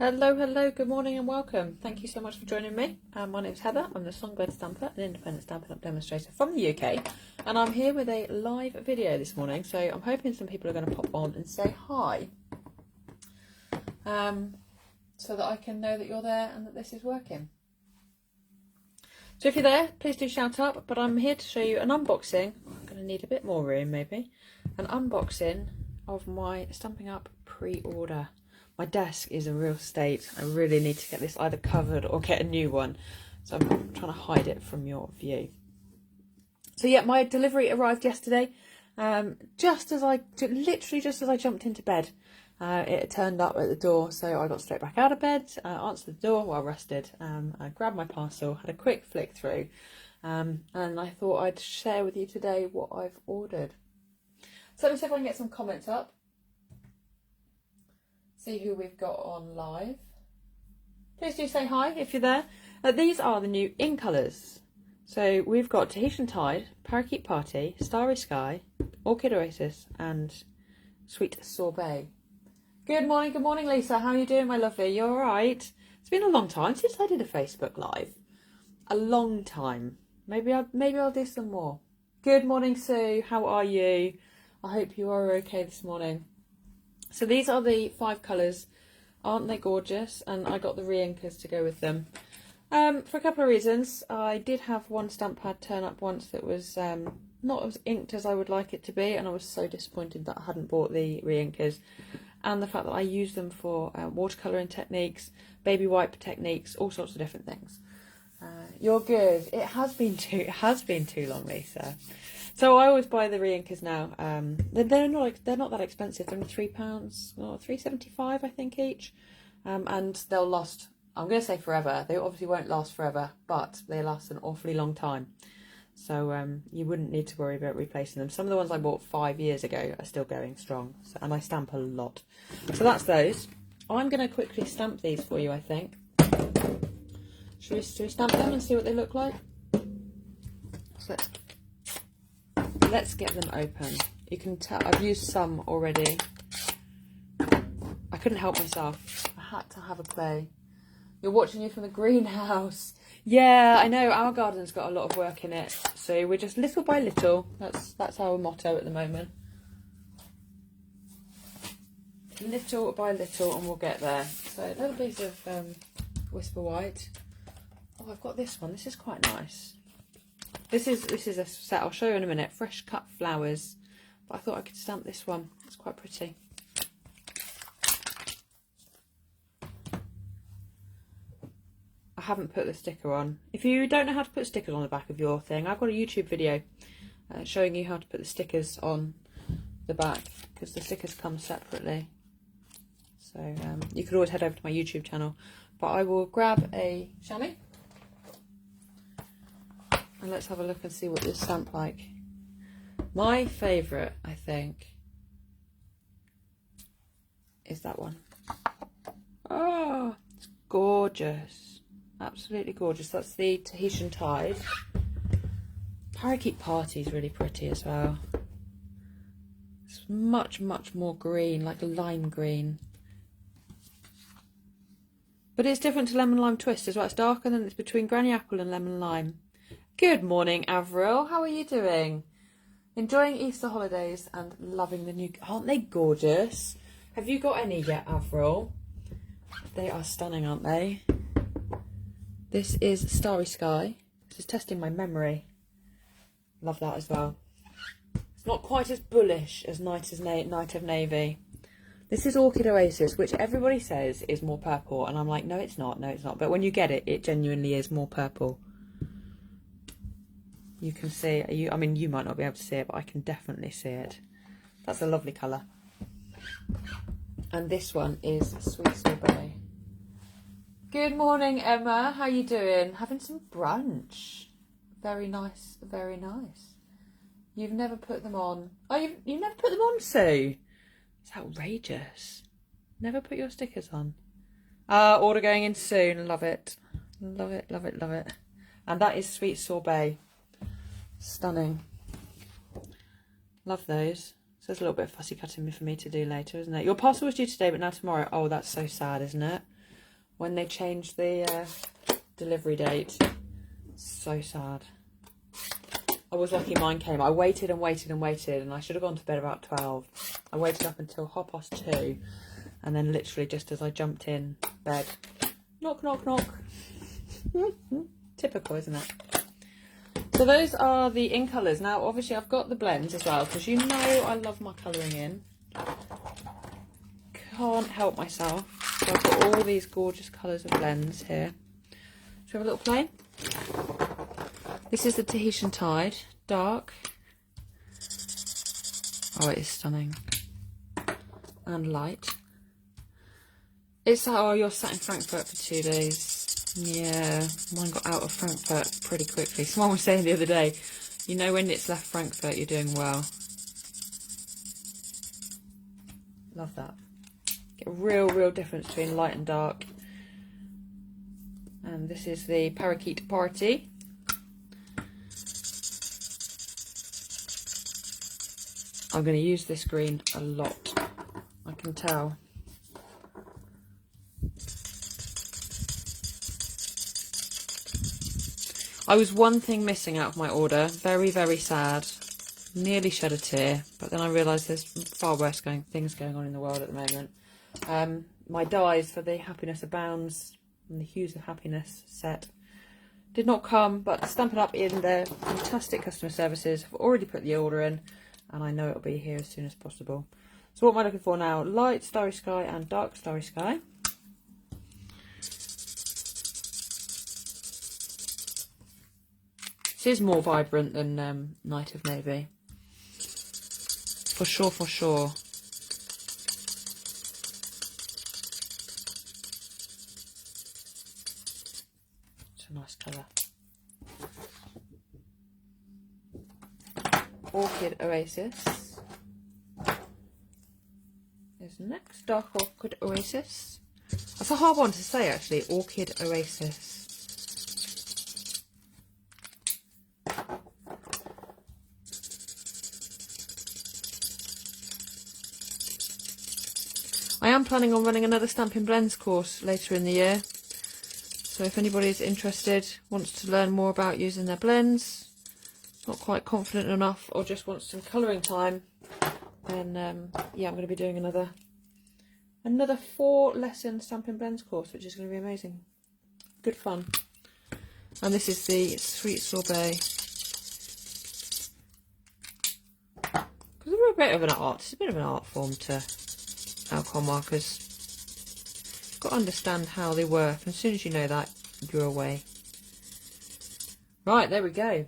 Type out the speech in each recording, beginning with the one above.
Hello, hello, good morning and welcome. Thank you so much for joining me. My name's Heather. I'm the Songbird Stamper, an independent Stampin' Up! Demonstrator from the UK. And I'm here with a live video this morning, so I'm hoping some people are going to pop on and say hi. So that I can know that you're there and that this is working. So if you're there, please do shout up, but I'm here to show you an unboxing. I'm going to need a bit more room maybe. An unboxing of my Stampin' Up! Pre-order. My desk is a real state. I really need to get this either covered or get a new one. So I'm trying to hide it from your view. So yeah, my delivery arrived yesterday. Literally just as I jumped into bed. It turned up at the door, so I got straight back out of bed, answered the door while rested, I grabbed my parcel, had a quick flick through, and I thought I'd share with you today what I've ordered. So let me see if I can get some comments up. See who we've got on live. Please do say hi if you're there. These are the new in colours. So we've got Tahitian Tide, Parakeet Party, Starry Sky, Orchid Oasis and Sweet Sorbet. Good morning Lisa. How are you doing, my lovely? You alright? It's been a long time since I did a Facebook Live. A long time. Maybe I'll do some more. Good morning, Sue. How are you? I hope you are okay this morning. So these are the 5 colours. Aren't they gorgeous? And I got the re-inkers to go with them. For a couple of reasons. I did have one stamp pad turn up once that was not as inked as I would like it to be, and I was so disappointed that I hadn't bought the re-inkers. And the fact that I use them for watercolouring techniques, baby wipe techniques, all sorts of different things. You're good. It has been too long, Lisa. So I always buy the re-inkers now. They're not that expensive. They're only £3, or £3.75 I think each, and they'll last. I'm going to say forever. They obviously won't last forever, but they last an awfully long time. So you wouldn't need to worry about replacing them. Some of the ones I bought 5 years ago are still going strong, and I stamp a lot. So that's those. I'm going to quickly stamp these for you, I think. Should we stamp them and see what they look like? So let's get them open. You can tell I've used some already. I couldn't help myself. I had to have a play. You're watching you from the greenhouse. Yeah, I know, our garden's got a lot of work in it, so we're just little by little. That's our motto at the moment. Little by little and we'll get there. So a little piece of Whisper White. Oh, I've got this one. This is quite nice. This is a set I'll show you in a minute. Fresh cut flowers. But I thought I could stamp this one. It's quite pretty. I haven't put the sticker on. If you don't know how to put stickers on the back of your thing, I've got a YouTube video showing you how to put the stickers on the back, because the stickers come separately. So you could always head over to my YouTube channel. But I will grab a chamois and let's have a look and see what this stamp like. My favourite, I think, is that one. Oh, it's gorgeous. Absolutely gorgeous. That's the Tahitian Tide. Parakeet Party is really pretty as well. It's much more green, like a lime green. But it's different to Lemon Lime Twist as well. It's darker than it's between Granny Apple and Lemon Lime. Good morning, Avril. How are you doing? Enjoying Easter holidays and loving the new... Aren't they gorgeous? Have you got any yet, Avril? They are stunning, aren't they? This is Starry Sky. This is testing my memory. Love that as well. It's not quite as bullish as Night of Navy. This is Orchid Oasis, which everybody says is more purple. And I'm like, no, it's not. No, it's not. But when you get it, it genuinely is more purple. You can see, I mean, you might not be able to see it, but I can definitely see it. That's a lovely colour. And this one is Sweet Sorbet. Good morning, Emma. How you doing? Having some brunch. Very nice, very nice. You've never put them on. Oh, you've never put them on, Sue? It's outrageous. Never put your stickers on. Order going in soon. Love it. Love it, love it, love it. And that is Sweet Sorbet. Stunning. Love those. So there's a little bit of fussy cutting for me to do later, isn't it? Your parcel was due today, but now tomorrow. Oh, that's so sad, isn't it? when they changed the delivery date. So sad. I was lucky mine came. I waited and waited and waited, and I should have gone to bed about 12. I waited up until 2:30, and then literally just as I jumped in bed, knock, knock, knock. Typical, isn't it? So those are the in colours. Now, obviously, I've got the blends as well, because you know I love my colouring in. Can't help myself. So I've got all these gorgeous colours of blends here. Should we have a little play? This is the Tahitian Tide, dark. Oh, it is stunning. And light. It's oh, you're sat in Frankfurt for 2 days. Yeah, mine got out of Frankfurt pretty quickly. Someone was saying the other day, you know when it's left Frankfurt, you're doing well. Love that. Get a real difference between light and dark. And this is the Parakeet Party. I'm going to use this green a lot, I can tell. I was one thing missing out of my order, very sad, nearly shed a tear, but then I realised there's far worse things going on in the world at the moment. My dies for the Happiness Abounds and the Hues of Happiness set did not come, but Stampin' Up in their fantastic customer services have already put the order in, and I know it'll be here as soon as possible. So what am I looking for now? Light Starry Sky and Dark Starry Sky. This is more vibrant than Night of Navy. For sure, for sure. It's a nice colour. Orchid Oasis is next. Dark Orchid Oasis. That's a hard one to say actually. Orchid Oasis. I am planning on running another Stampin' Blends course later in the year. So if anybody's interested, wants to learn more about using their blends, not quite confident enough, or just wants some colouring time, then yeah, I'm going to be doing another 4-lesson Stampin' Blends course, which is going to be amazing. Good fun. And this is the Sweet Sorbet. Because they're a bit of an art. It's a bit of an art form to alcohol markers. You've got to understand how they work, and as soon as you know that, you're away. Right, there we go.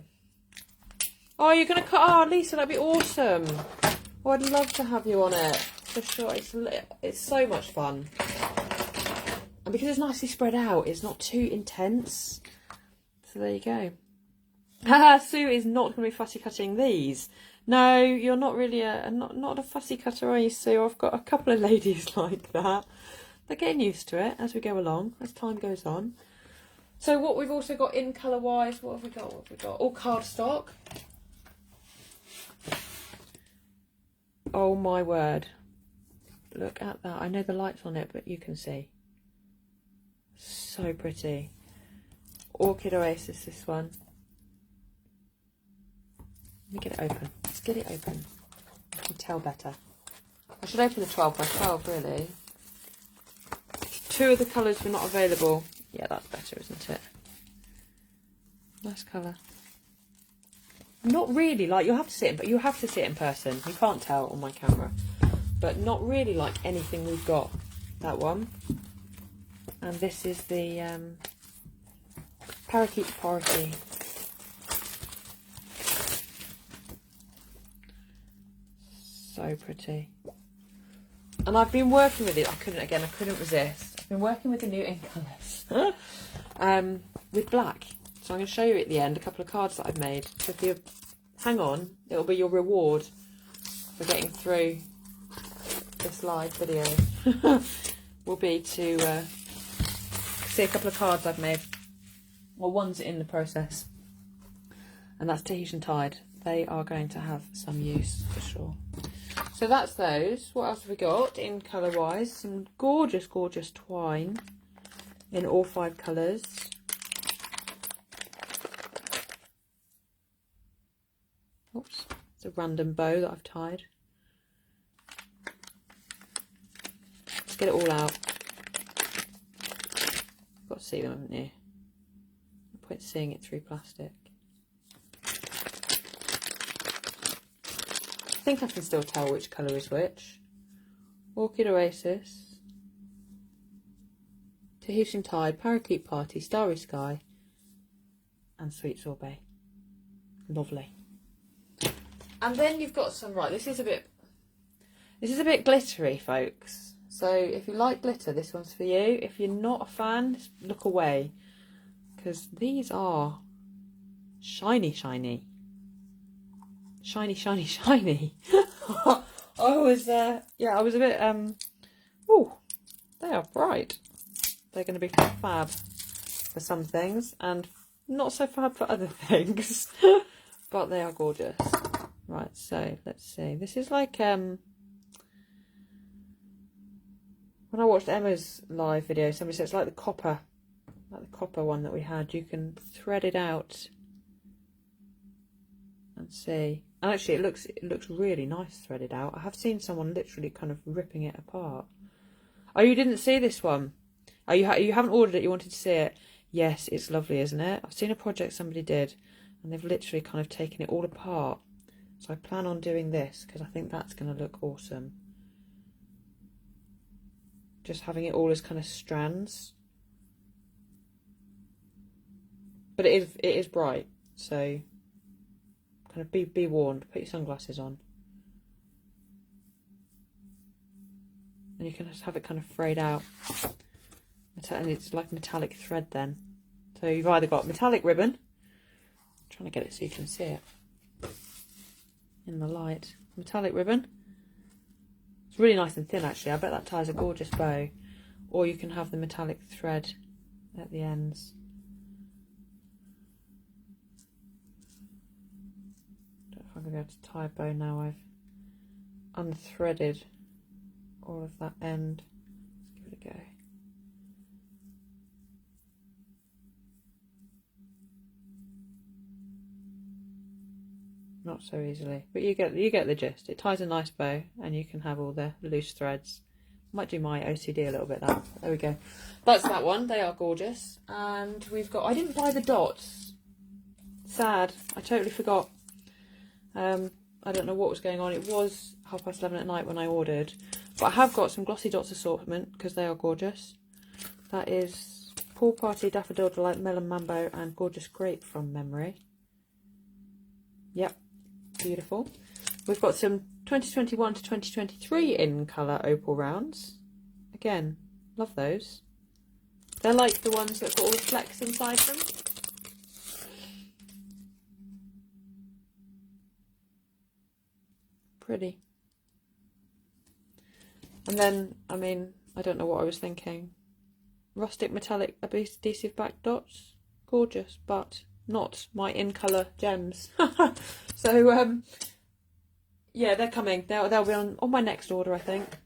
Oh, you're going to cut... Oh, Lisa, that'd be awesome. Oh, I'd love to have you on it. For sure. It's so much fun. And because it's nicely spread out, it's not too intense. So there you go. Haha, Sue is not going to be fussy cutting these. No, you're not really not a fussy cutter, are you, Sue? I've got a couple of ladies like that. They're getting used to it as we go along, as time goes on. So what we've also got in colour-wise, what have we got? All cardstock. Oh my word. Look at that. I know the light's on it, but you can see. So pretty. Orchid Oasis, this one. Let me get it open. Let's get it open. I can tell better. I should open the 12 by 12, really. 2 of the colours were not available. Yeah, that's better, isn't it? Nice colour. Not really like, you'll have to see it, but you have to see it in person. You can't tell on my camera. But not really like anything we've got. That one. And this is the Parakeet Party. So pretty. And I've been working with it. I couldn't resist. I've been working with the new ink colours. With black. So I'm going to show you at the end a couple of cards that I've made. So if you hang on, it'll be your reward for getting through this live video. Will be to see a couple of cards I've made. Well, one's in the process. And that's Tahitian Tide. They are going to have some use for sure. So that's those. What else have we got in colour wise? Some gorgeous, gorgeous twine in all 5 colours. Oops, it's a random bow that I've tied. Let's get it all out. You've got to see them, haven't you? No point seeing it through plastic. I think I can still tell which colour is which. Orchid Oasis, Tahitian Tide, Parakeet Party, Starry Sky, and Sweet Sorbet. Lovely. And then you've got some, right, this is a bit glittery, folks. So if you like glitter, this one's for you. If you're not a fan, just look away, because these are shiny, shiny. Shiny, shiny, shiny. I was a bit, oh, they are bright. They're going to be fab for some things and not so fab for other things, but they are gorgeous. Right, so let's see. This is like, when I watched Emma's live video, somebody said it's like the copper one that we had. You can thread it out and see. And actually, it looks really nice threaded out. I have seen someone literally kind of ripping it apart. Oh, you didn't see this one? Oh, you haven't ordered it. You wanted to see it. Yes, it's lovely, isn't it? I've seen a project somebody did, and they've literally kind of taken it all apart. So I plan on doing this because I think that's going to look awesome. Just having it all as kind of strands. But it is bright, so kind of be warned. Put your sunglasses on. And you can just have it kind of frayed out. And it's like metallic thread then. So you've either got metallic ribbon. I'm trying to get it so you can see it in the light. Metallic ribbon. It's really nice and thin actually. I bet that ties a gorgeous bow. Or you can have the metallic thread at the ends. I don't know if I'm going to be able to tie a bow now. I've unthreaded all of that end. Let's give it a go. Not so easily, but you get the gist. It ties a nice bow, and you can have all the loose threads. Might do my OCD a little bit. There we go. That's that one. They are gorgeous, and we've got. I didn't buy the dots. Sad. I totally forgot. I don't know what was going on. It was 11:30 at night when I ordered, but I have got some glossy dots assortment because they are gorgeous. That is Pool Party, Daffodil Delight, Melon Mambo, and Gorgeous Grape from memory. Yep. Beautiful. We've got some 2021 to 2023 in colour opal rounds. Again, love those. They're like the ones that got all the flecks inside them. Pretty. And then, I mean, I don't know what I was thinking. Rustic metallic adhesive back dots. Gorgeous, but not my in colour gems. So yeah, they're coming. They'll be on my next order, I think.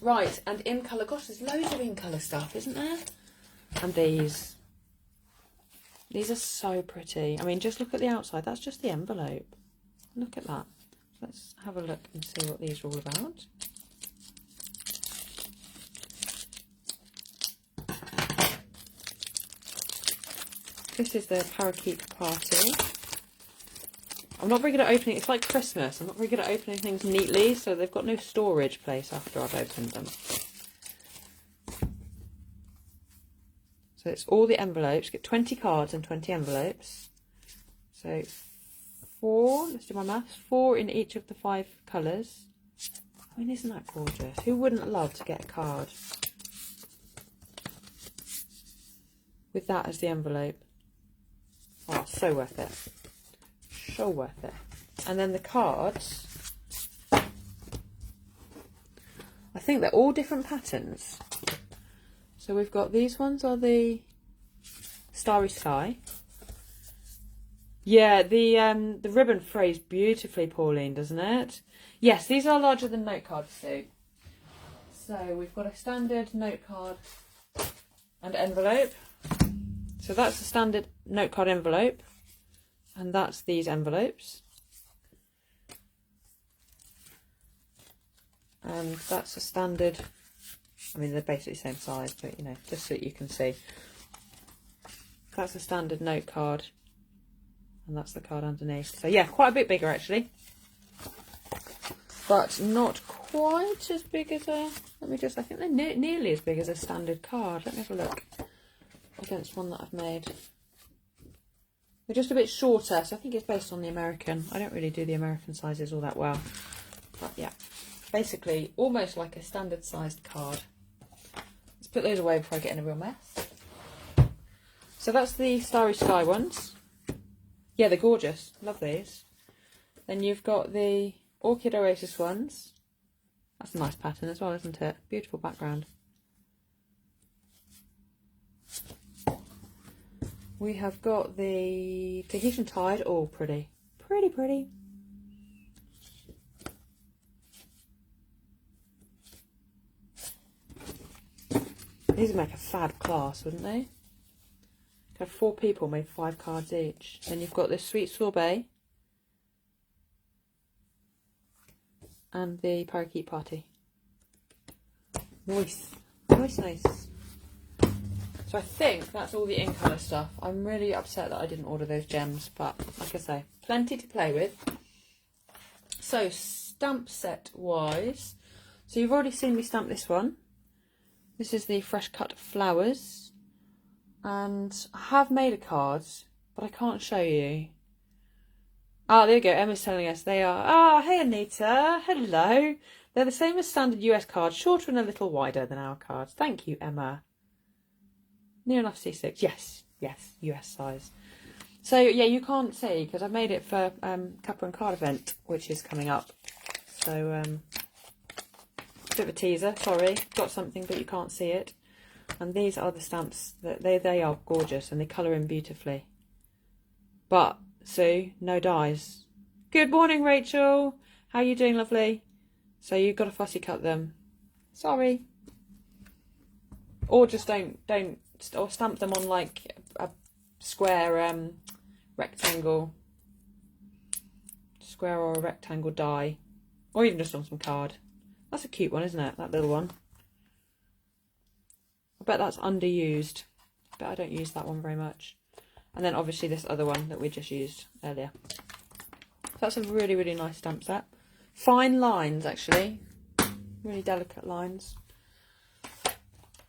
Right, and in colour, gosh, there's loads of in colour stuff, isn't there? And these are so pretty. I mean, just look at the outside. That's just the envelope. Look at that. Let's have a look and see what these are all about. This is the Parakeet Party. I'm not very good at opening, it's like Christmas. I'm not very good at opening things neatly, so they've got no storage place after I've opened them. So it's all the envelopes. Get 20 cards and 20 envelopes. So 4, let's do my maths, 4 in each of the 5 colours. I mean, isn't that gorgeous? Who wouldn't love to get a card with that as the envelope? Oh, so worth it. So worth it. And then the cards, I think they're all different patterns. So we've got these ones are the Starry Sky. Yeah, the ribbon frays beautifully, Pauline, doesn't it? Yes, these are larger than note cards too. So we've got a standard note card and envelope. So that's the standard note card envelope, and that's these envelopes. And that's a standard, I mean, they're basically the same size, but you know, just so that you can see. That's a standard note card, and that's the card underneath. So yeah, quite a bit bigger actually, but not quite as big as a, let me just, I think they're nearly as big as a standard card. Let me have a look against one that I've made. They're just a bit shorter, so I think it's based on the American. I don't really do the American sizes all that well, but yeah. Basically, almost like a standard sized card. Let's put those away before I get in a real mess. So that's the Starry Sky ones. Yeah, they're gorgeous. Love these. Then you've got the Orchid Oasis ones. That's a nice pattern as well, isn't it? Beautiful background. We have got the Tahitian Tide. Oh, pretty. Pretty, pretty. These would make a fab class, wouldn't they? Have 4 people made 5 cards each. Then you've got this Sweet Sorbet and the Parakeet Party. Nice, nice, nice. So I think that's all the in colour stuff. I'm really upset that I didn't order those gems, but like I say, plenty to play with. So stamp set wise, so you've already seen me stamp this one. This is the Fresh Cut Flowers, and I have made a card, but I can't show you. Ah, there you go, Emma's telling us they are. Ah, hey Anita, hello. They're the same as standard US cards, shorter and a little wider than our cards. Thank you, Emma. Near enough C6, yes, yes, US size. So yeah, you can't see, because I've made it for Cuppa and Card event, which is coming up. So, bit of a teaser, sorry, got something but you can't see it. And these are the stamps, that they are gorgeous and they colour in beautifully. But, Sue, no dies. Good morning, Rachel. How are you doing, lovely? So you've got to fussy cut them. Sorry. Or just don't or stamp them on like a square rectangle. Square or a rectangle die. Or even just on some card. That's a cute one, isn't it? That little one. I bet that's underused. I bet I don't use that one very much. And then obviously this other one that we just used earlier. So that's a really, really nice stamp set. Fine lines, actually. Really delicate lines.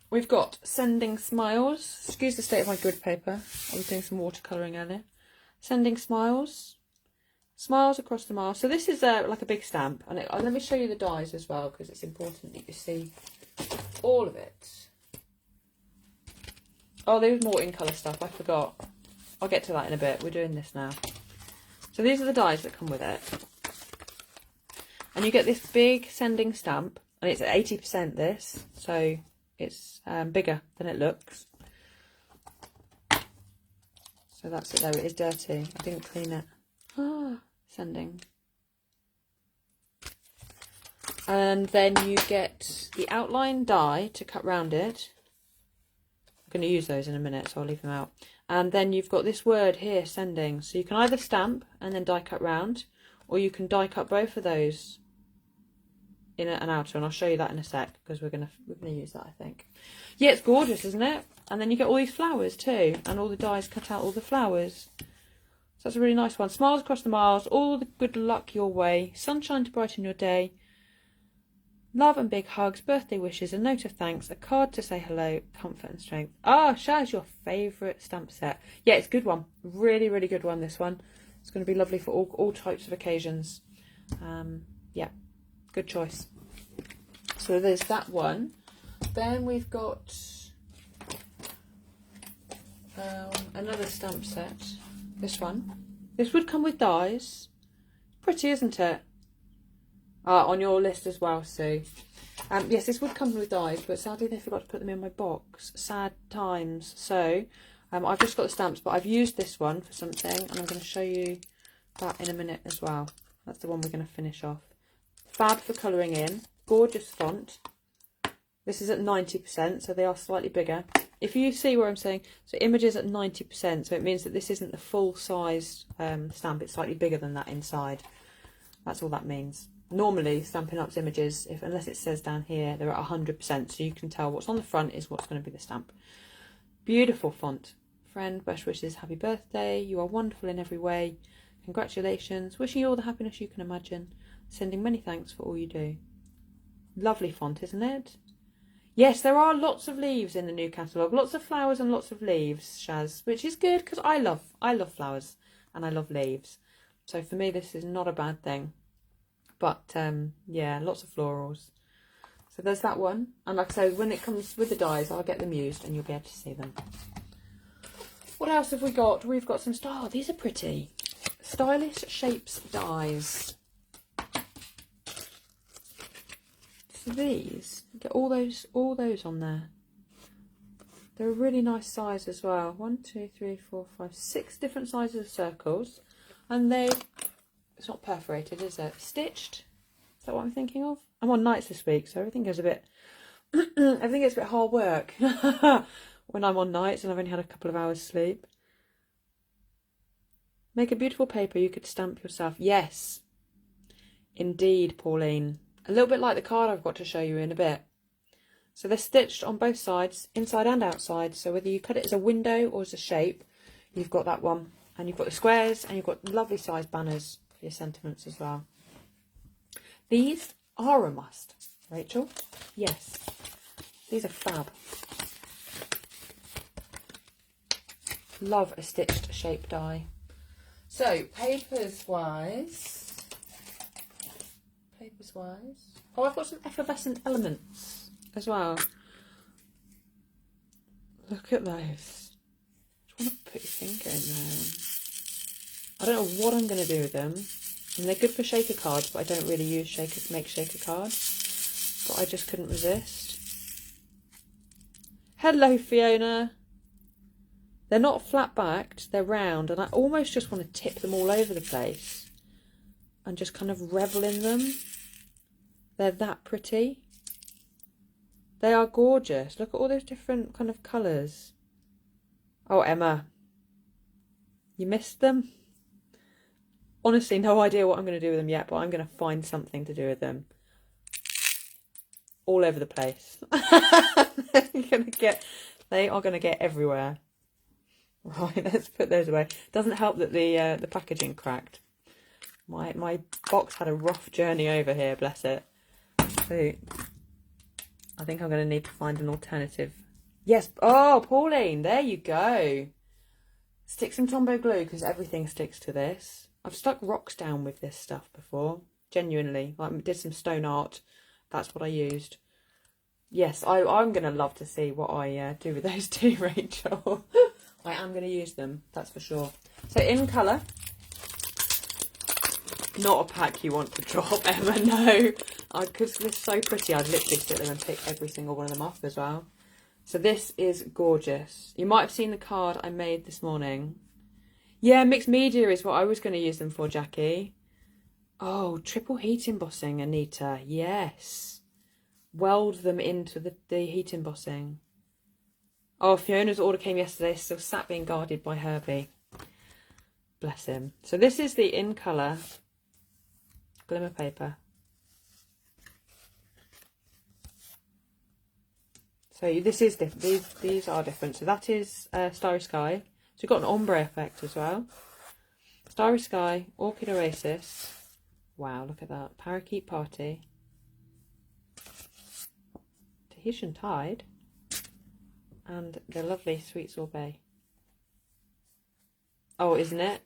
We've got Sending Smiles. Excuse the state of my grid paper. I was doing some watercolouring earlier. Sending Smiles. Smiles Across the Mile. So this is like a big stamp. And let me show you the dies as well, because it's important that you see all of it. Oh, there was more in colour stuff. I forgot. I'll get to that in a bit. We're doing this now. So these are the dies that come with it. And you get this big sending stamp. And it's at 80% this. So it's bigger than it looks. So that's it there. It is dirty. I didn't clean it. Ah, sending. And then you get the outline die to cut round it. I'm going to use those in a minute, so I'll leave them out. And then you've got this word here, sending. So you can either stamp and then die cut round, or you can die cut both of those in an outer, and I'll show you that in a sec, because we're gonna use that, I think. Yeah, it's gorgeous, isn't it? And then you get all these flowers too, and all the dies cut out all the flowers. So that's a really nice one. Smiles Across the Miles, all the good luck your way, sunshine to brighten your day, love and big hugs, birthday wishes, a note of thanks, a card to say hello, comfort and strength. Ah, Shaz, your favourite stamp set. Yeah, it's a good one. Really, really good one, this one. It's going to be lovely for all types of occasions. Yeah, good choice. So there's that one. Then we've got another stamp set. This one. This would come with dies. Pretty, isn't it? On your list as well, Sue. Yes, this would come with dies, but sadly they forgot to put them in my box. Sad times. So I've just got the stamps, but I've used this one for something, and I'm going to show you that in a minute as well. That's the one we're going to finish off. Fab for colouring in. Gorgeous font. This is at 90%, so they are slightly bigger. If you see where I'm saying, so images at 90%, so it means that this isn't the full-sized stamp, it's slightly bigger than that inside. That's all that means. Normally, Stampin' Up's images, unless it says down here, they're at 100%, so you can tell what's on the front is what's going to be the stamp. Beautiful font. Friend, best wishes, happy birthday. You are wonderful in every way. Congratulations. Wishing you all the happiness you can imagine. Sending many thanks for all you do. Lovely font, isn't it? Yes, there are lots of leaves in the new catalogue. Lots of flowers and lots of leaves, Shaz, which is good because I love flowers and I love leaves. So for me, this is not a bad thing. But yeah, lots of florals. So there's that one. And like I say, when it comes with the dies, I'll get them used and you'll be able to see them. What else have we got? We've got some style. These are pretty. Stylish Shapes dies. So these, get all those on there. They're a really nice size as well. 1, 2, 3, 4, 5, 6 different sizes of circles. And it's not perforated, is it? Stitched. Is that what I'm thinking of? I'm on nights this week, so everything goes a bit, everything gets a bit hard work when I'm on nights and I've only had a couple of hours sleep. Make a beautiful paper you could stamp yourself. Yes, indeed, Pauline. A little bit like the card I've got to show you in a bit. So they're stitched on both sides, inside and outside. So whether you cut it as a window or as a shape, you've got that one. And you've got the squares and you've got lovely sized banners for your sentiments as well. These are a must, Rachel. Yes, these are fab. Love a stitched shape die. So papers wise. Oh, I've got some effervescent elements as well. Look at those. I want to put your finger in there. I don't know what I'm going to do with them. And they're good for shaker cards, but I don't really use make shaker cards. But I just couldn't resist. Hello, Fiona. They're not flat backed, they're round, and I almost just want to tip them all over the place and just kind of revel in them. They're that pretty. They are gorgeous. Look at all those different kind of colours. Oh, Emma, you missed them? Honestly, no idea what I'm going to do with them yet, but I'm going to find something to do with them. All over the place. They are going to get everywhere. Right, let's put those away. Doesn't help that the packaging cracked. My box had a rough journey over here, bless it. So I think I'm going to need to find an alternative. Yes, oh, Pauline, there you go. Stick some Tombow glue because everything sticks to this. I've stuck rocks down with this stuff before, genuinely. Like, did some stone art. That's what I used. Yes, I'm going to love to see what I do with those two, Rachel. I am going to use them, that's for sure. So in colour. Not a pack you want to drop, Emma, no. Because they're so pretty, I'd literally sit there and pick every single one of them up as well. So this is gorgeous. You might have seen the card I made this morning. Yeah, mixed media is what I was going to use them for, Jackie. Oh, triple heat embossing, Anita. Yes. Weld them into the heat embossing. Oh, Fiona's order came yesterday, still sat being guarded by Herbie. Bless him. So this is the in colour glimmer paper. So this is different. These are different. So that is Starry Sky. So you've got an ombre effect as well. Starry Sky, Orchid Oasis. Wow, look at that. Parakeet Party. Tahitian Tide. And the lovely Sweet Sorbet. Oh, isn't it?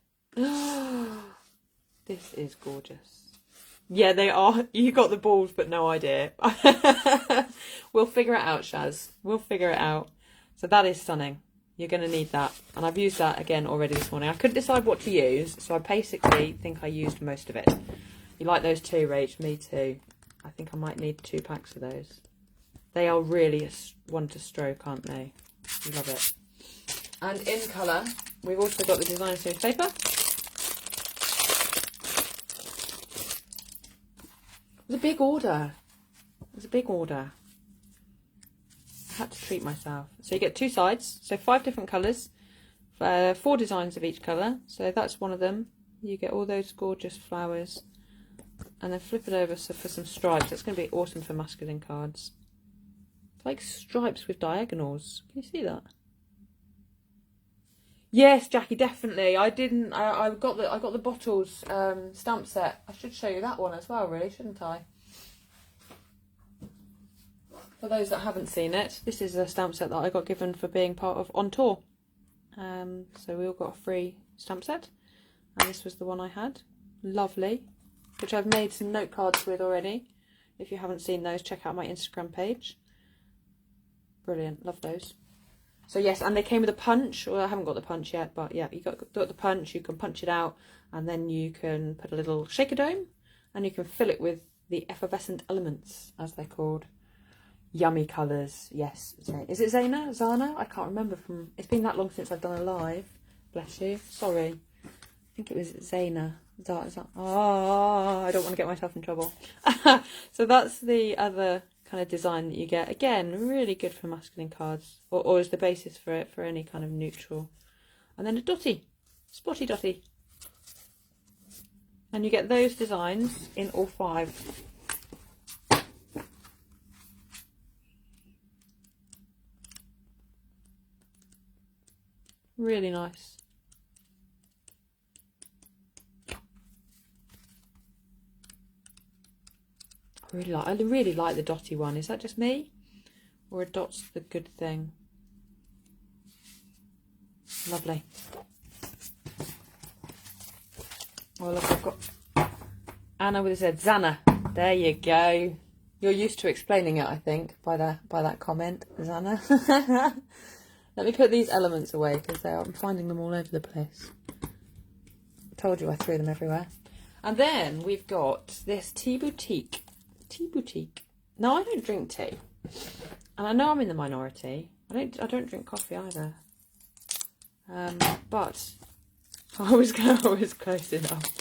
This is gorgeous. Yeah, they are. You got the balls, but no idea. We'll figure it out, Shaz. We'll figure it out. So that is stunning. You're going to need that. And I've used that again already this morning. I couldn't decide what to use, so I basically think I used most of it. You like those too, Rach? Me too. I think I might need 2 packs of those. They are really one to stroke, aren't they? Love it. And in colour, we've also got the designer series paper. It was a big order. It was a big order. had to treat myself. So you get 2 sides, so 5 different colours, 4 designs of each colour. So that's one of them. You get all those gorgeous flowers, and then flip it over for some stripes. That's going to be awesome for masculine cards. It's like stripes with diagonals. Can you see that? Yes, Jackie, definitely. I got the bottles stamp set. I should show you that one as well, really, shouldn't I? For those that haven't seen it, this is a stamp set that I got given for being part of On Tour. So we all got a free stamp set, and this was the one I had. Lovely, which I've made some note cards with already. If you haven't seen those, check out my Instagram page. Brilliant, love those. So yes, and they came with a punch. Well, I haven't got the punch yet, but yeah, you got the punch. You can punch it out, and then you can put a little shaker dome, and you can fill it with the effervescent elements, as they're called. Yummy colours, yes. Is it Zana? I can't remember from. It's been that long since I've done a live. Bless you. Sorry. I think it was Zana. Oh, I don't want to get myself in trouble. So that's the other kind of design that you get. Again, really good for masculine cards, or as the basis for it for any kind of neutral. And then a dotty, spotty dotty. And you get those designs in all 5. Really nice. I really like the dotty one. Is that just me? Or a dot's the good thing? Lovely. Oh look, I've got Anna with a Z. Zana. There you go. You're used to explaining it, I think, by that comment, Zana. Let me put these elements away because I'm finding them all over the place. I told you I threw them everywhere. And then we've got this tea boutique. Tea boutique. Now I don't drink tea, and I know I'm in the minority. I don't drink coffee either. But I was close enough.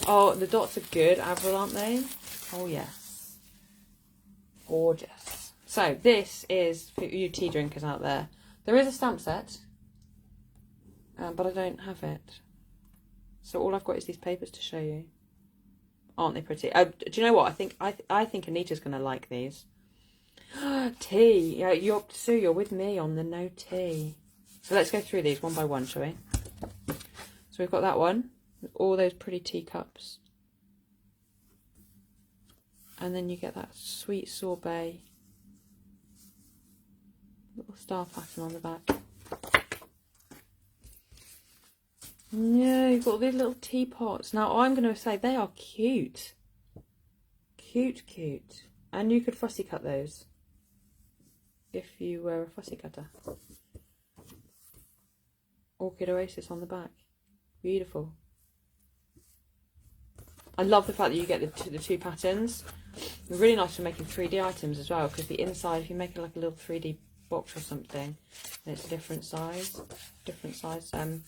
Oh, the dots are good, Avril, aren't they? Oh yes, gorgeous. So this is for you tea drinkers out there. There is a stamp set, but I don't have it. So all I've got is these papers to show you. Aren't they pretty? Do you know what? I think Anita's going to like these. Tea. Yeah, Sue, you're with me on the no tea. So let's go through these one by one, shall we? So we've got that one with all those pretty teacups. And then you get that sweet sorbet little star pattern on the back. Yeah, you've got these little teapots. Now, I'm going to say they are cute. Cute, cute. And you could fussy cut those if you were a fussy cutter. Orchid Oasis on the back. Beautiful. I love the fact that you get the 2 patterns. They're really nice for making 3D items as well, because the inside, if you make it like a little 3D box or something, and it's a different size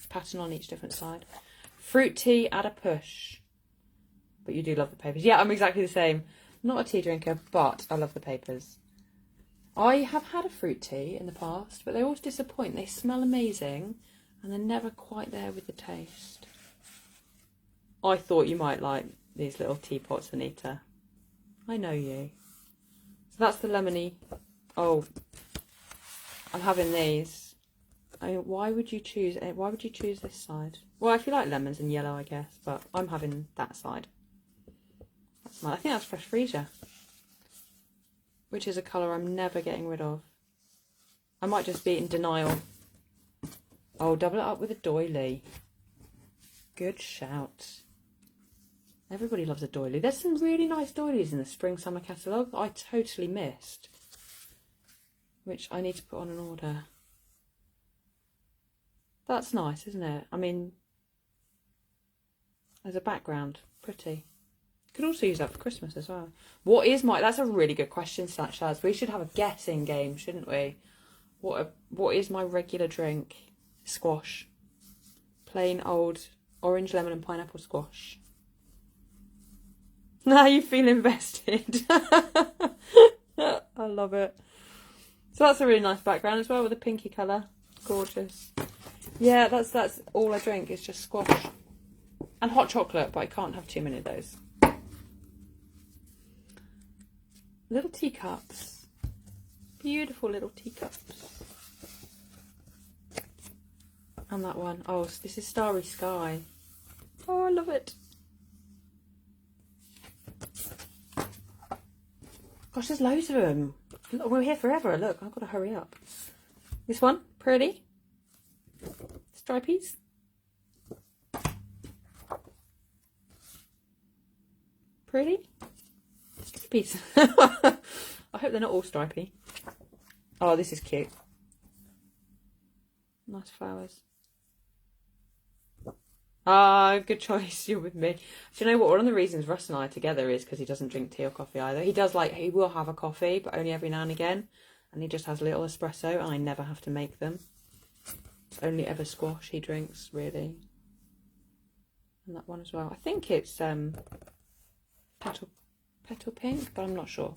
pattern on each different side. Fruit tea at a push. But you do love the papers. Yeah, I'm exactly the same. Not a tea drinker, but I love the papers. I have had a fruit tea in the past, but they always disappoint. They smell amazing, and they're never quite there with the taste. I thought you might like these little teapots, Anita. I know you. So that's the lemony. Oh, I'm having these. I mean, why would you choose this side? Well, if you like lemons and yellow, I guess, but I'm having that side. That's nice. I think that's fresh freesia, which is a colour I'm never getting rid of. I might just be in denial. Oh, double it up with a doily. Good shout. Everybody loves a doily. There's some really nice doilies in the spring summer catalogue that I totally missed, which I need to put on an order. That's nice, isn't it? I mean, as a background, pretty. Could also use that for Christmas as well. That's a really good question, Shaz. We should have a guessing game, shouldn't we? What is my regular drink? Squash. Plain old orange, lemon and pineapple squash. Now you feel invested. I love it. So that's a really nice background as well with a pinky colour. Gorgeous. Yeah, that's all I drink is just squash. And hot chocolate, but I can't have too many of those. Little teacups. Beautiful little teacups. And that one. Oh, this is Starry Sky. Oh, I love it. Gosh, there's loads of them. Look, we're here forever. Look, I've got to hurry up. This one, pretty. Stripies. Pretty. Stripies. I hope they're not all stripy. Oh, this is cute. Nice flowers. Ah, good choice. You're with me. Do you know what? One of the reasons Russ and I are together is because he doesn't drink tea or coffee either. He will have a coffee, but only every now and again. And he just has a little espresso, and I never have to make them. It's only ever squash he drinks, really. And that one as well. I think it's petal pink, but I'm not sure.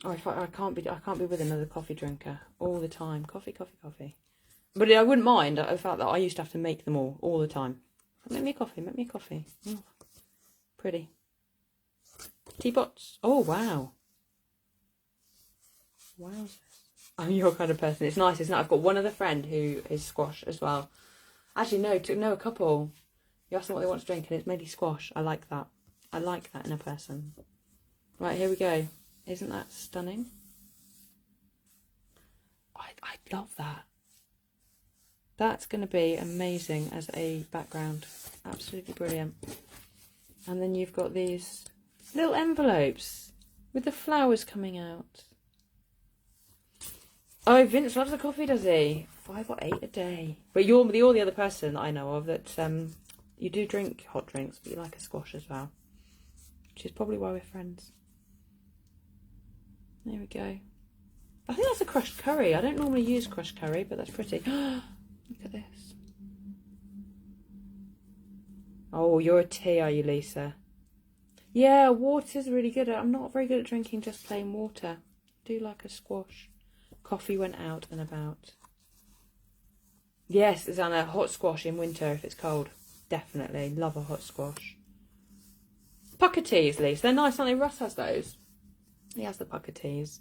Oh, I can't be with another coffee drinker all the time. Coffee. But I wouldn't mind the fact that I used to have to make them all the time. Make me a coffee. Oh, pretty. Teapots. Oh, wow. Wow. I'm your kind of person. It's nice, isn't it? I've got one other friend who is squash as well. Actually, no, a couple. You ask them what they want to drink and it's mainly squash. I like that. I like that in a person. Right, here we go. Isn't that stunning? I love that. That's going to be amazing as a background. Absolutely brilliant. And then you've got these little envelopes with the flowers coming out. Oh, Vince loves the coffee, does he? 5 or 8 a day. But you're the only other person that I know of that you do drink hot drinks, but you like a squash as well. Which is probably why we're friends. There we go. I think that's a crushed curry. I don't normally use crushed curry, but that's pretty. Look at this. Oh, you're a tea, are you, Lisa? Yeah, water's really good. I'm not very good at drinking just plain water. I do like a squash. Coffee went out and about. Yes, and a hot squash in winter if it's cold. Definitely. Love a hot squash. Pucker teas, Lisa. They're nice, aren't they? Russ has those. He has the pucker teas.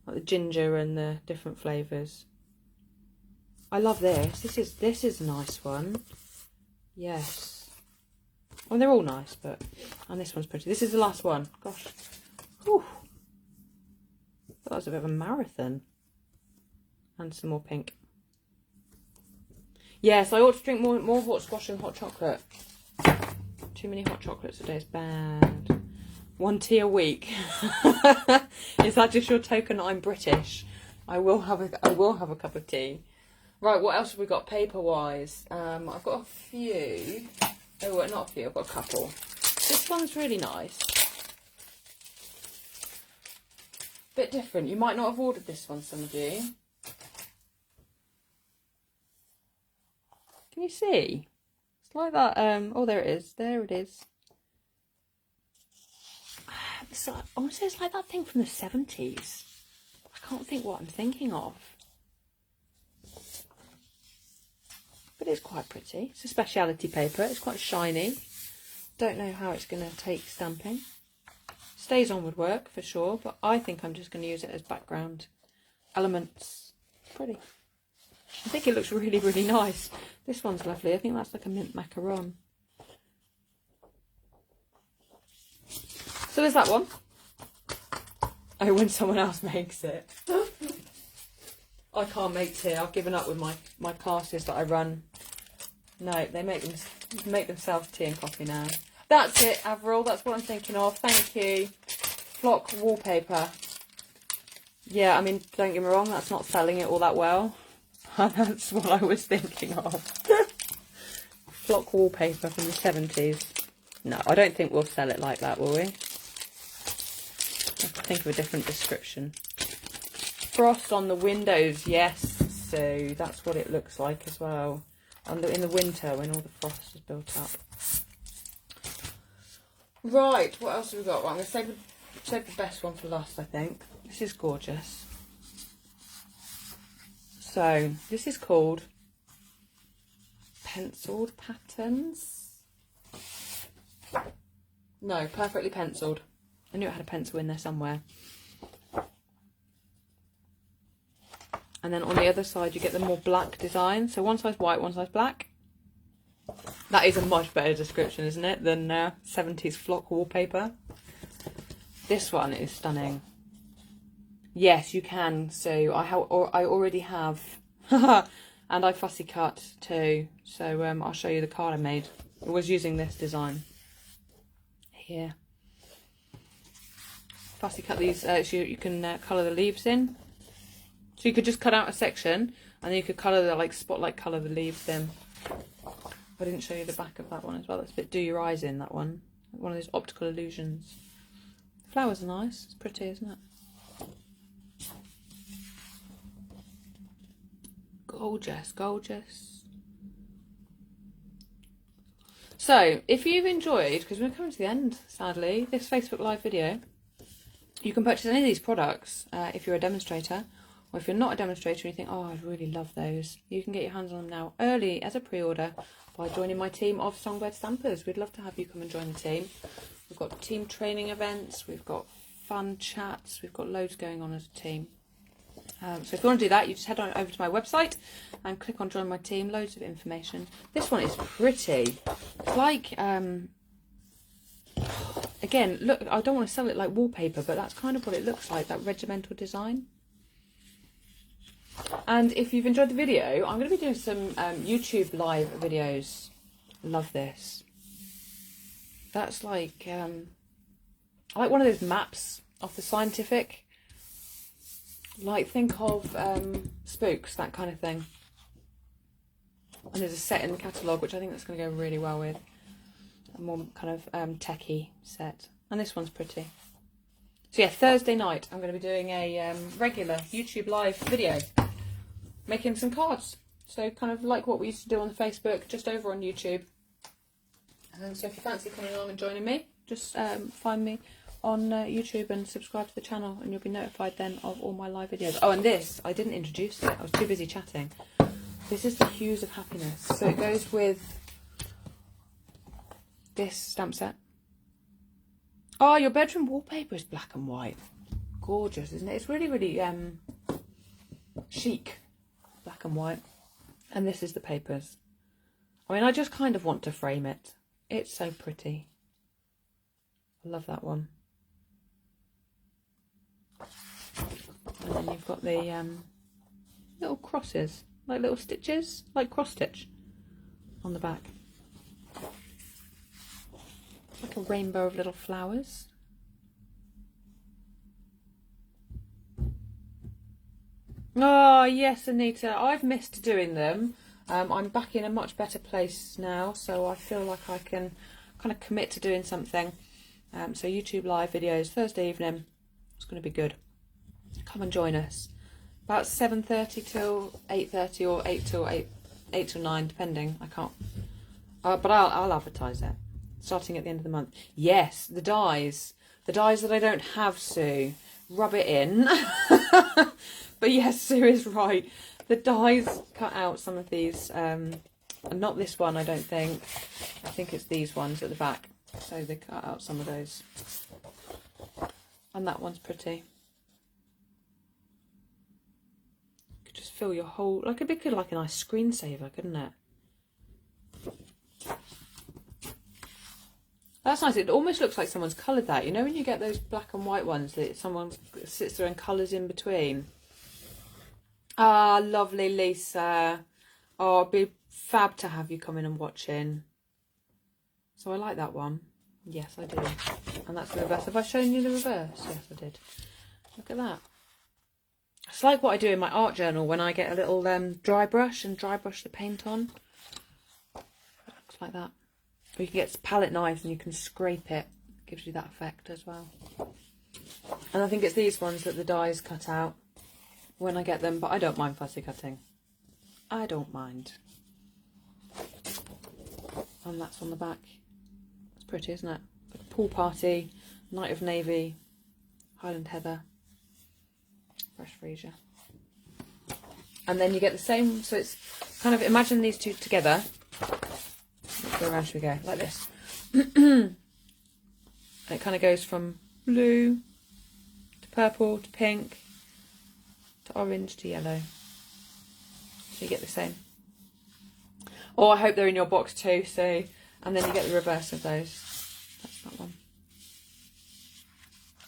Like the ginger and the different flavours. I love this. This is a nice one. Yes. Well, they're all nice, but... And this one's pretty. This is the last one. Gosh. Whew. That was a bit of a marathon. And some more pink. Yes, I ought to drink more hot squash and hot chocolate. Too many hot chocolates a day is bad. 1 tea a week. Is that just your token that I'm British? I will have a cup of tea. Right, what else have we got paper-wise? I've got a few. Oh, well, not a few. I've got a couple. This one's really nice. Bit different. You might not have ordered this one, some of you. Can you see? It's like that. Oh, there it is. There it is. I want to say it's like that thing from the 70s. I can't think what I'm thinking of. But it's quite pretty. It's a speciality paper. It's quite shiny. Don't know how it's going to take stamping. Stays on would work for sure, but I think I'm just going to use it as background elements. Pretty. I think it looks really, really nice. This one's lovely. I think that's like a mint macaron. So there's that one. Oh, when someone else makes it. I can't make tea. I've given up with my classes that I run. No, they make themselves tea and coffee now. That's it, Avril. That's what I'm thinking of. Thank you. Flock wallpaper. Yeah, I mean, don't get me wrong. That's not selling it all that well. That's what I was thinking of. Flock wallpaper from the 70s. No, I don't think we'll sell it like that, will we? I have to think of a different description. Frost on the windows, yes. So that's what it looks like as well. In the winter when all the frost is built up. Right, what else have we got? Well, I'm going to save the best one for last, I think. This is gorgeous. So this is called Penciled Patterns. No, Perfectly Penciled. I knew it had a pencil in there somewhere. And then on the other side you get the more black design. So one size white, one size black. That is a much better description, isn't it, than 70s flock wallpaper. This one is stunning. Yes, you can. So I already have, and I fussy cut too. So I'll show you the card I made. I was using this design here. Fussy cut these so you can colour the leaves in. So you could just cut out a section, and then you could colour the spotlight colour the leaves in. I didn't show you the back of that one as well. That's a bit do your eyes in, that one. One of those optical illusions. The flowers are nice. It's pretty, isn't it? Gorgeous, gorgeous. So, if you've enjoyed, because we're coming to the end, sadly, this Facebook Live video, you can purchase any of these products if you're a demonstrator, or if you're not a demonstrator and you think, oh, I'd really love those, you can get your hands on them now early as a pre-order by joining my team of Songbird Stampers. We'd love to have you come and join the team. We've got team training events, we've got fun chats, we've got loads going on as a team. So if you want to do that, you just head on over to my website and click on join my team. Loads of information. This one is pretty. It's like, again, look, I don't want to sell it like wallpaper, but that's kind of what it looks like, that regimental design. And if you've enjoyed the video, I'm going to be doing some YouTube live videos. Love this. That's like, I like one of those maps off the Scientific. Like, think of spooks, that kind of thing. And there's a set in the catalogue, which I think that's going to go really well with. A more kind of techie set. And this one's pretty. So yeah, Thursday night I'm going to be doing a regular YouTube live video. Making some cards. So kind of like what we used to do on Facebook, just over on YouTube. So if you fancy coming along and joining me, just find me on YouTube and subscribe to the channel, and you'll be notified then of all my live videos. Oh, and this, I didn't introduce it. I was too busy chatting. This is the Hues of Happiness. So it goes with this stamp set. Oh, your bedroom wallpaper is black and white. Gorgeous, isn't it? It's really, really chic. Black and white. And this is the papers. I mean, I just kind of want to frame it. It's so pretty. I love that one. And then you've got the little crosses, like little stitches, like cross stitch on the back. Like a rainbow of little flowers. Oh yes, Anita, I've missed doing them. I'm back in a much better place now, so I feel like I can kind of commit to doing something. So YouTube live videos Thursday evening. It's going to be good. Come and join us. About 7:30 till 8:30 or 8 till 9, depending. I can't. But I'll advertise it. Starting at the end of the month. Yes, the dies. The dies that I don't have, Sue. Rub it in. But yes, Sue is right. The dies cut out some of these. And not this one, I don't think. I think it's these ones at the back. So they cut out some of those. And that one's pretty. You could just fill your whole... Like, it'd be good, like a nice screensaver, couldn't it? That's nice. It almost looks like someone's coloured that. You know when you get those black and white ones that someone sits there and colours in between? Ah, lovely, Lisa. Oh, it'd be fab to have you come in and watch in. So I like that one. Yes, I do. And that's the reverse. Have I shown you the reverse? Yes, I did. Look at that. It's like what I do in my art journal when I get a little dry brush and dry brush the paint on. It looks like that. Or you can get palette knives and you can scrape it. It gives you that effect as well. And I think it's these ones that the dies cut out when I get them, but I don't mind fussy cutting. I don't mind. And that's on the back. It's pretty, isn't it? Like a pool party, night of navy, Highland heather, fresh freesia. And then you get the same, so it's kind of, imagine these two together. Let's go around, should we go? Like this. And it kind of goes from blue to purple to pink to orange to yellow. So you get the same. Or I hope they're in your box too, so, and then you get the reverse of those. That's that one.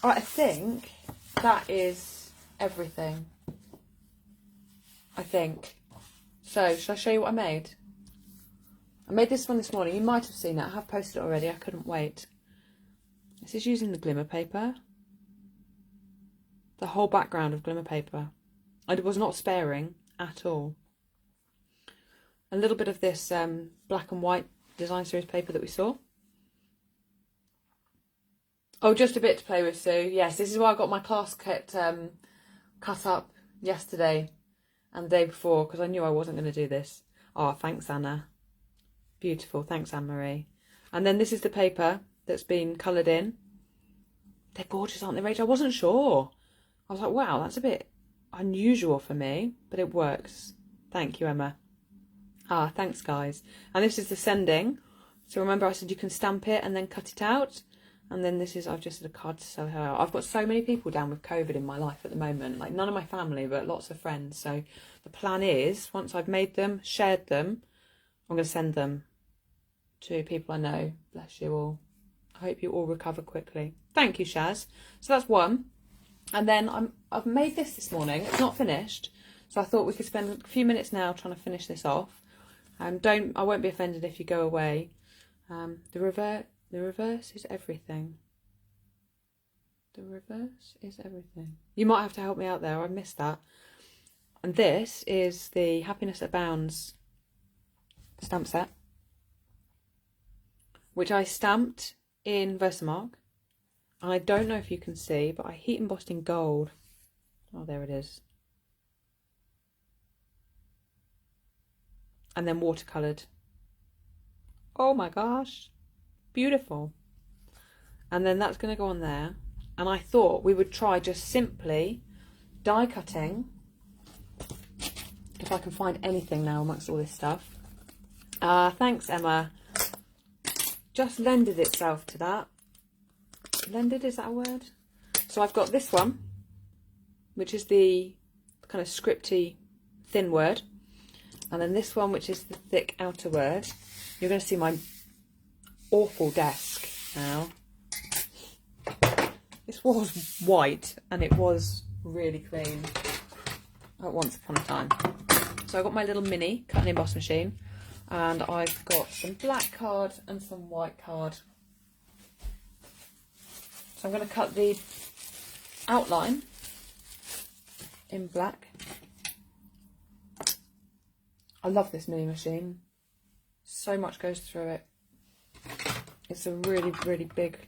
Alright, I think that is everything. I think. So, shall I show you what I made? I made this one this morning. You might have seen it. I have posted it already. I couldn't wait. This is using the glimmer paper. The whole background of glimmer paper. I was not sparing at all. A little bit of this black and white design series paper that we saw. Oh, just a bit to play with, Sue. Yes, this is why I got my class kit cut up yesterday and the day before, because I knew I wasn't going to do this. Oh, thanks, Anna. Beautiful. Thanks, Anne-Marie. And then this is the paper that's been coloured in. They're gorgeous, aren't they, Rachel? I wasn't sure. I was like, wow, that's a bit unusual for me, but it works. Thank you, Emma. Ah, thanks, guys. And this is the sending. So remember I said you can stamp it and then cut it out. And then this is, I've just had a card to sell her out. I've got so many people down with COVID in my life at the moment. Like, none of my family, but lots of friends. So the plan is, once I've made them, shared them, I'm going to send them to people I know. Bless you all. I hope you all recover quickly. Thank you, Shaz. So that's one. And then I've made this morning. It's not finished. So I thought we could spend a few minutes now trying to finish this off. I won't be offended if you go away. The reverse is everything. The reverse is everything. You might have to help me out there. I missed that. And this is the Happiness Abounds stamp set, which I stamped in Versamark. And I don't know if you can see, but I heat embossed in gold. Oh, there it is. And then watercoloured. Oh my gosh. Beautiful. And then that's going to go on there. And I thought we would try just simply die cutting, if I can find anything now amongst all this stuff. Thanks, Emma. Just lended itself to that. Lended, is that a word? So I've got this one, which is the kind of scripty thin word. And then this one, which is the thick outer word. You're going to see my awful desk now. This was white and it was really clean at once upon a time. So I've got my little mini cut and emboss machine, and I've got some black card and some white card. So I'm going to cut the outline in black. I love this mini machine. So much goes through it. It's a really, really big.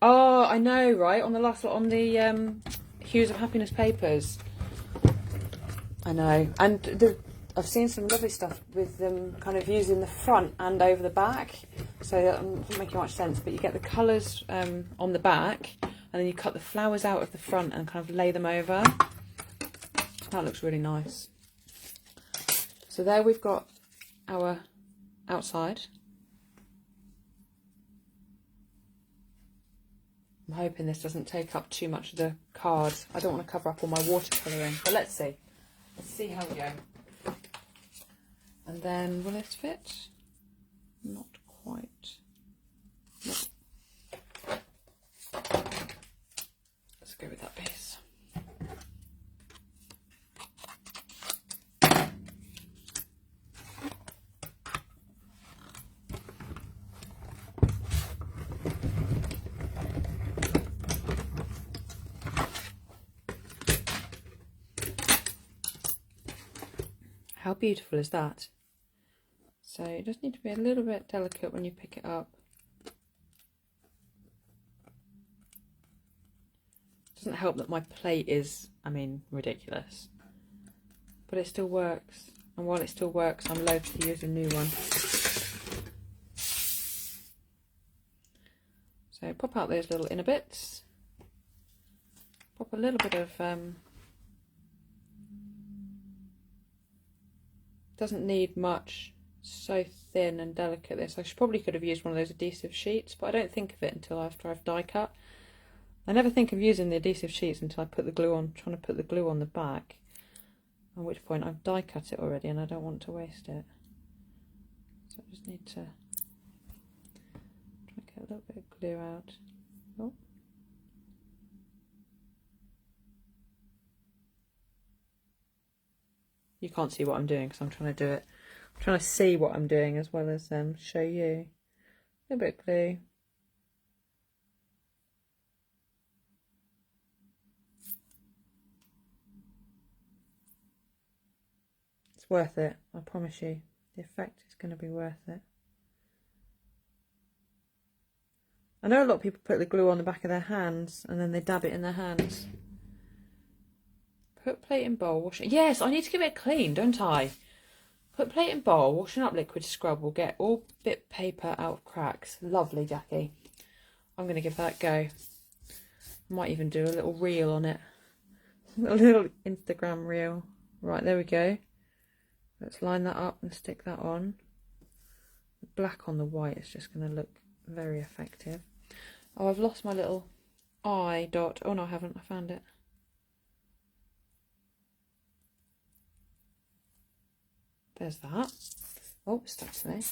Oh, I know, right? On the last lot, on the Hues of Happiness papers. I know. And I've seen some lovely stuff with them kind of using the front and over the back. So that doesn't make much sense, but you get the colours on the back, and then you cut the flowers out of the front and kind of lay them over. That looks really nice. So there we've got our outside. I'm hoping this doesn't take up too much of the card. I don't want to cover up all my watercolouring, but let's see. Let's see how we go. And then, will it fit? Not quite. No. Let's go with that piece. How beautiful is that? So it does need to be a little bit delicate when you pick it up. Doesn't help that my plate is, I mean, ridiculous. But it still works. And while it still works, I'm loath to use a new one. So pop out those little inner bits. Pop a little bit of doesn't need much. So thin and delicate this. I probably could have used one of those adhesive sheets, but I don't think of it until after I've die cut. I never think of using the adhesive sheets until I put the glue on, trying to put the glue on the back, at which point I've die cut it already and I don't want to waste it. So I just need to try and get a little bit of glue out. Oh. You can't see what I'm doing because I'm trying to do it. I'm trying to see what I'm doing as well as show you. A little bit of glue. It's worth it, I promise you. The effect is going to be worth it. I know a lot of people put the glue on the back of their hands and then they dab it in their hands. Put plate in bowl, wash it. Yes, I need to give it a clean, don't I? Put plate in bowl, washing up liquid scrub will get all bit paper out of cracks. Lovely, Jackie. I'm going to give that a go. I might even do a little reel on it. A little Instagram reel. Right, there we go. Let's line that up and stick that on. The black on the white is just going to look very effective. Oh, I've lost my little eye dot. Oh no, I haven't. I found it. There's that. Oh, it's stuck to me.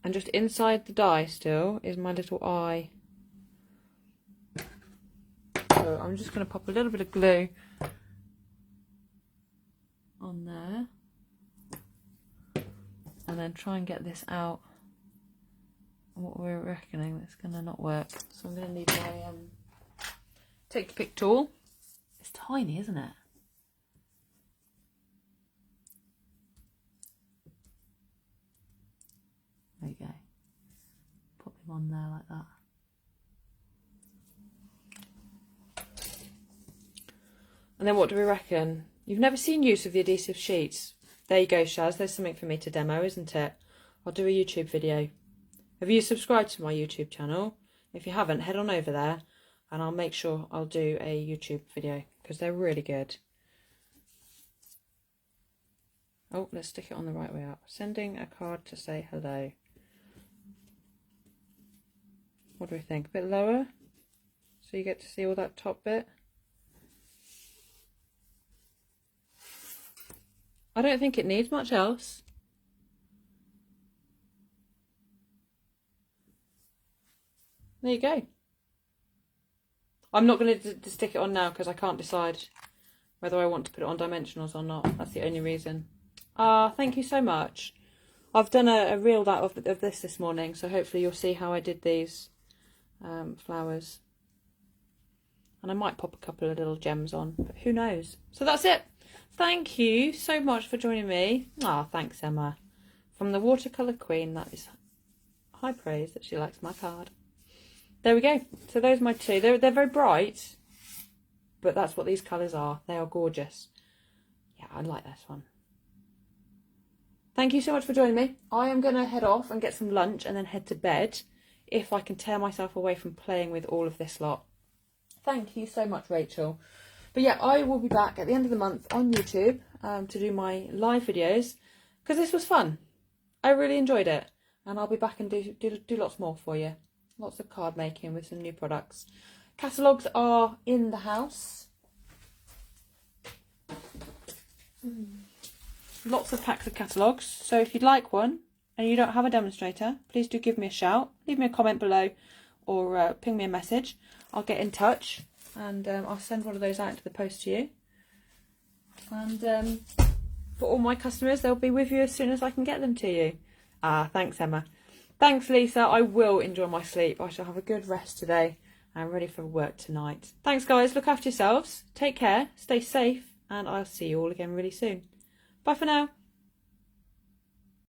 And just inside the die still is my little eye. So I'm just going to pop a little bit of glue on there. And then try and get this out. What we're reckoning that's going to not work. So I'm going to need my take the pick tool. It's tiny, isn't it? There you go. Pop him on there like that. And then what do we reckon? You've never seen use of the adhesive sheets. There you go, Shaz. There's something for me to demo, isn't it? I'll do a YouTube video. Have you subscribed to my YouTube channel? If you haven't, head on over there and I'll make sure I'll do a YouTube video because they're really good. Oh, let's stick it on the right way up. Sending a card to say hello. What do we think? A bit lower? So you get to see all that top bit? I don't think it needs much else. There you go. I'm not going to stick it on now because I can't decide whether I want to put it on dimensionals or not. That's the only reason. Thank you so much. I've done a reel of this morning, so hopefully you'll see how I did these flowers. And I might pop a couple of little gems on, but who knows. So that's it. Thank you so much for joining me. Thanks, Emma. From the Watercolour Queen, that is high praise that she likes my card. There we go. So those are my two. They're very bright, but that's what these colours are. They are gorgeous. Yeah, I like this one. Thank you so much for joining me. I am going to head off and get some lunch and then head to bed if I can tear myself away from playing with all of this lot. Thank you so much, Rachel. But yeah, I will be back at the end of the month on YouTube to do my live videos because this was fun. I really enjoyed it. And I'll be back and do lots more for you. Lots of card making with some new products. Catalogues are in the house. Lots of packs of catalogues. So if you'd like one and you don't have a demonstrator, please do give me a shout. Leave me a comment below or ping me a message. I'll get in touch and I'll send one of those out into the post to you. And for all my customers, they'll be with you as soon as I can get them to you. Thanks, Emma. Thanks, Lisa. I will enjoy my sleep. I shall have a good rest today. I'm ready for work tonight. Thanks, guys. Look after yourselves. Take care. Stay safe. And I'll see you all again really soon. Bye for now.